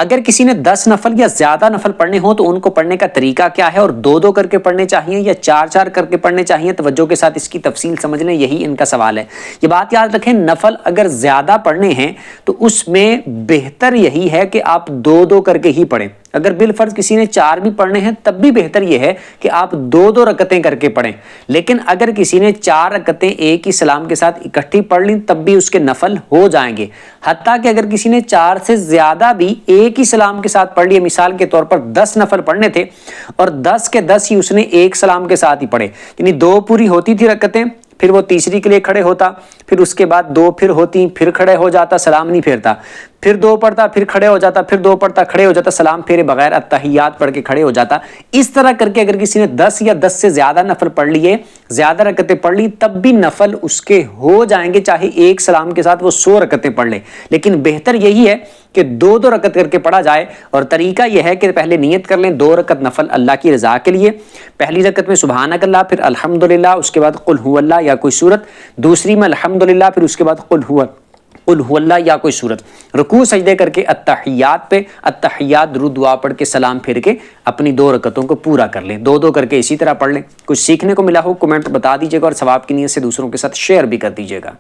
اگر کسی نے 10 نفل یا زیادہ نفل پڑھنے ہوں تو ان کو پڑھنے کا طریقہ کیا ہے، اور 2 کر کے پڑھنے چاہیے یا 4 کر کے پڑھنے چاہیے؟ توجہ کے ساتھ اس کی تفصیل سمجھ لیں، یہی ان کا سوال ہے۔ یہ بات یاد رکھیں، نفل اگر زیادہ پڑھنے ہیں تو اس میں بہتر یہی ہے کہ آپ 2 کر کے ہی پڑھیں۔ اگر بالفرض کسی نے 4 بھی پڑھنے ہیں تب بھی بہتر یہ ہے کہ آپ 2 رکعتیں کر کے پڑھیں، لیکن اگر کسی نے 4 رکعتیں ایک ہی سلام کے ساتھ اکٹھی پڑھ لیں تب بھی اس کے نفل ہو جائیں گے۔ حتیٰ کہ اگر کسی نے 4 سے زیادہ بھی ایک ہی سلام کے ساتھ پڑھ لیے، مثال کے طور پر 10 نفل پڑھنے تھے اور 10 کے 10 ہی اس نے ایک سلام کے ساتھ ہی پڑھے، یعنی 2 پوری ہوتی تھی رکعتیں، پھر وہ تیسری کے لیے کھڑے ہوتا، پھر اس کے بعد 2 پھر ہوتی، پھر کھڑے ہو جاتا، سلام نہیں پھیرتا، پھر 2 پڑھتا، پھر کھڑے ہو جاتا، پھر 2 پڑھتا، کھڑے ہو جاتا، سلام پھیرے بغیر التحیات پڑھ کے کھڑے ہو جاتا۔ اس طرح کر کے اگر کسی نے 10 یا 10 سے زیادہ نفل پڑھ لیے، زیادہ رکعتیں پڑھ لی، تب بھی نفل اس کے ہو جائیں گے، چاہے ایک سلام کے ساتھ وہ 100 رکعتیں پڑھ لے۔ لیکن بہتر یہی ہے کہ 2 رکعت کر کے پڑھا جائے، اور طریقہ یہ ہے کہ پہلے نیت کر لیں 2 رکعت نفل اللہ کی رضا کے لیے۔ پہلی رکعت میں سبحانک اللہ، پھر الحمدللہ، اس کے بعد قل هو اللہ یا کوئی سورت، دوسری میں الحمدللہ، پھر اس کے بعد قل هو اللہ یا کوئی سورت۔ رکوع سجدے کر کے التحیات پہ التحیات درود دعا پڑھ کے سلام پھیر کے اپنی 2 رکعتوں کو پورا کر لیں، 2 کر کے اسی طرح پڑھ لیں۔ کچھ سیکھنے کو ملا ہو کمنٹ بتا دیجیے گا، اور ثواب کی نیت سے دوسروں کے ساتھ شیئر بھی کر دیجیے گا۔